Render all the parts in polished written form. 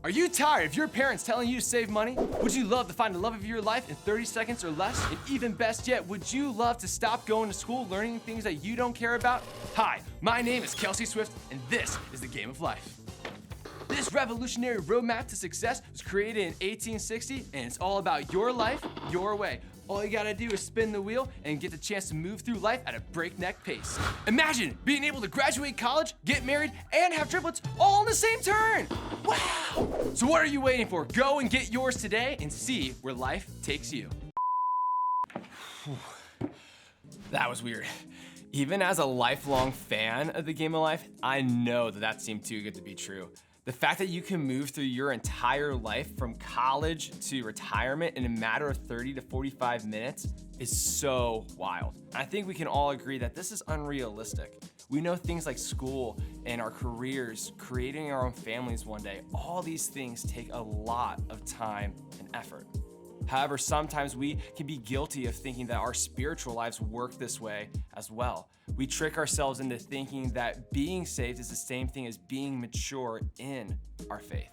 Are you tired of your parents telling you to save money? Would you love to find the love of your life in 30 seconds or less? And even best yet, would you love to stop going to school learning things that you don't care about? Hi, my name is Kelsey Swift, and this is the Game of Life. This revolutionary roadmap to success was created in 1860, and it's all about your life, your way. All you gotta do is spin the wheel and get the chance to move through life at a breakneck pace. Imagine being able to graduate college, get married, and have triplets all in the same turn. Wow! So what are you waiting for? Go and get yours today and see where life takes you. That was weird. Even as a lifelong fan of the Game of Life, I know that seemed too good to be true. The fact that you can move through your entire life from college to retirement in a matter of 30 to 45 minutes is so wild. I think we can all agree that this is unrealistic. We know things like school and our careers, creating our own families one day, all these things take a lot of time and effort. However, sometimes we can be guilty of thinking that our spiritual lives work this way as well. We trick ourselves into thinking that being saved is the same thing as being mature in our faith.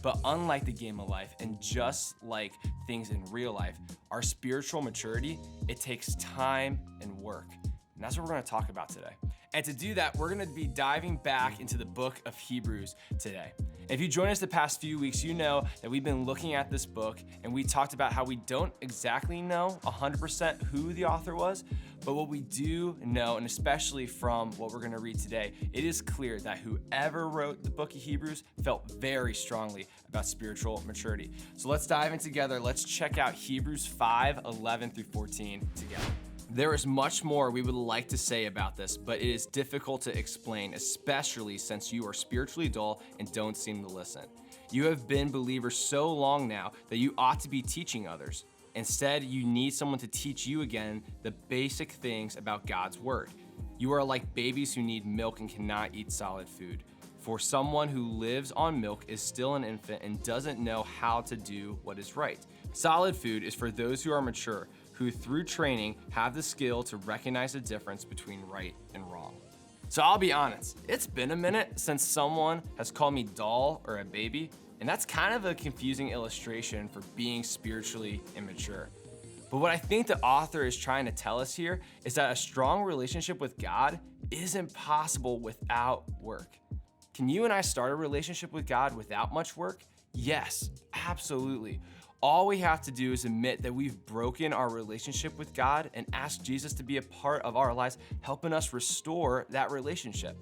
But unlike the Game of Life, and just like things in real life, our spiritual maturity, it takes time and work. And that's what we're gonna talk about today. And to do that, we're gonna be diving back into the book of Hebrews today. If you joined us the past few weeks, you know that we've been looking at this book and we talked about how we don't exactly know 100% who the author was, but what we do know, and especially from what we're gonna read today, it is clear that whoever wrote the book of Hebrews felt very strongly about spiritual maturity. So let's dive in together. Let's check out Hebrews 5:11 through 14 together. There is much more we would like to say about this, but it is difficult to explain, especially since you are spiritually dull and don't seem to listen. You have been believers so long now that you ought to be teaching others. Instead, you need someone to teach you again the basic things about God's word. You are like babies who need milk and cannot eat solid food. For someone who lives on milk is still an infant and doesn't know how to do what is right. Solid food is for those who are mature, who through training have the skill to recognize the difference between right and wrong. So I'll be honest, it's been a minute since someone has called me dull or a baby, and that's kind of a confusing illustration for being spiritually immature. But what I think the author is trying to tell us here is that a strong relationship with God isn't possible without work. Can you and I start a relationship with God without much work? Yes, absolutely. All we have to do is admit that we've broken our relationship with God and ask Jesus to be a part of our lives, helping us restore that relationship.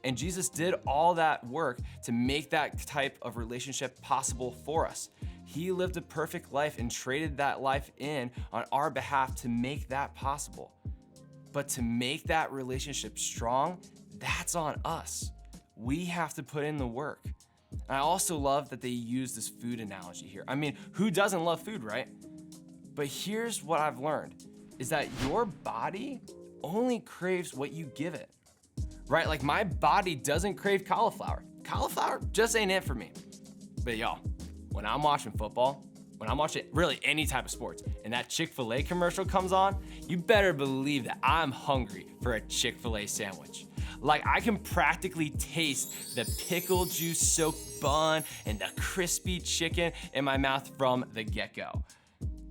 And Jesus did all that work to make that type of relationship possible for us. He lived a perfect life and traded that life in on our behalf to make that possible. But to make that relationship strong, that's on us. We have to put in the work. And I also love that they use this food analogy here. I mean, who doesn't love food, right? But here's what I've learned, is that your body only craves what you give it, right? Like my body doesn't crave cauliflower. Cauliflower just ain't it for me. But y'all, when I'm watching football, when I'm watching really any type of sports, and that Chick-fil-A commercial comes on, you better believe that I'm hungry for a Chick-fil-A sandwich. Like I can practically taste the pickle juice soaked bun and the crispy chicken in my mouth from the get-go.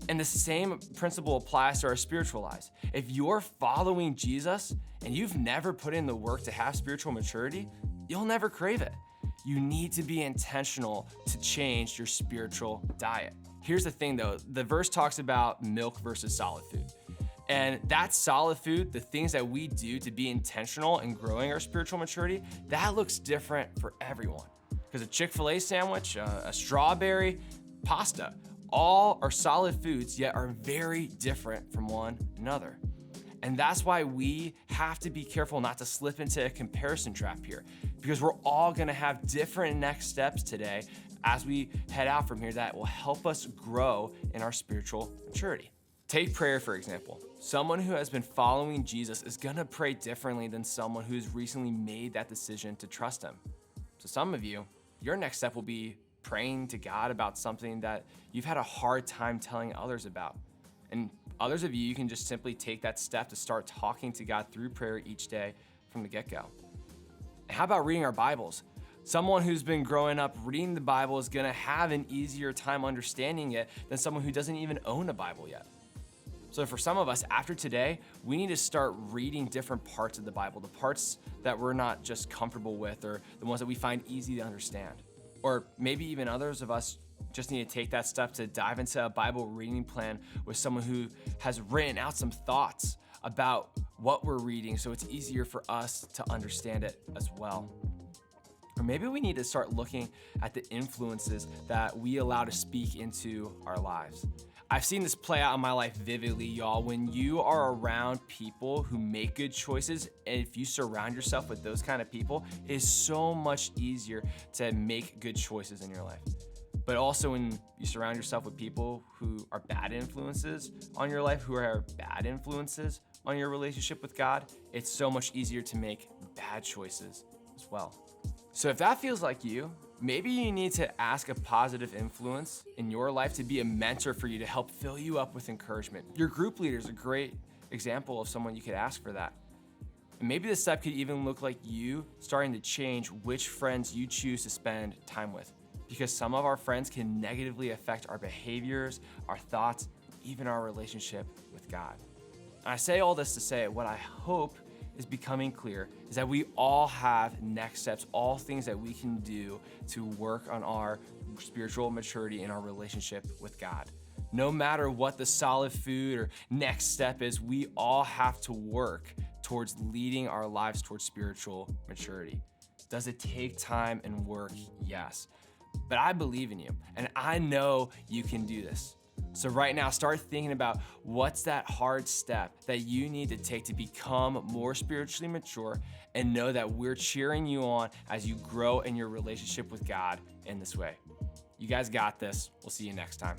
And the same principle applies to our spiritual lives. If you're following Jesus and you've never put in the work to have spiritual maturity, you'll never crave it. You need to be intentional to change your spiritual diet. Here's the thing though, the verse talks about milk versus solid food. And that solid food, the things that we do to be intentional in growing our spiritual maturity, that looks different for everyone. Because a Chick-fil-A sandwich, a strawberry, pasta, all are solid foods, yet are very different from one another. And that's why we have to be careful not to slip into a comparison trap here, because we're all gonna have different next steps today as we head out from here that will help us grow in our spiritual maturity. Take prayer, for example. Someone who has been following Jesus is gonna pray differently than someone who's recently made that decision to trust him. So some of you, your next step will be praying to God about something that you've had a hard time telling others about. And others of you, you can just simply take that step to start talking to God through prayer each day from the get-go. And how about reading our Bibles? Someone who's been growing up reading the Bible is gonna have an easier time understanding it than someone who doesn't even own a Bible yet. So for some of us, after today, we need to start reading different parts of the Bible, the parts that we're not just comfortable with or the ones that we find easy to understand. Or maybe even others of us just need to take that step to dive into a Bible reading plan with someone who has written out some thoughts about what we're reading so it's easier for us to understand it as well. Or maybe we need to start looking at the influences that we allow to speak into our lives. I've seen this play out in my life vividly, y'all. When you are around people who make good choices, and if you surround yourself with those kind of people, it is so much easier to make good choices in your life. But also when you surround yourself with people who are bad influences on your life, who are bad influences on your relationship with God, it's so much easier to make bad choices as well. So if that feels like you, maybe you need to ask a positive influence in your life to be a mentor for you to help fill you up with encouragement. Your group leader is a great example of someone you could ask for that. And maybe the step could even look like you starting to change which friends you choose to spend time with, because some of our friends can negatively affect our behaviors, our thoughts, even our relationship with God. And I say all this to say what I hope is becoming clear is that we all have next steps, all things that we can do to work on our spiritual maturity in our relationship with God. No matter what the solid food or next step is, we all have to work towards leading our lives towards spiritual maturity. Does it take time and work? Yes. But I believe in you, and I know you can do this. So right now, start thinking about what's that hard step that you need to take to become more spiritually mature, and know that we're cheering you on as you grow in your relationship with God in this way. You guys got this. We'll see you next time.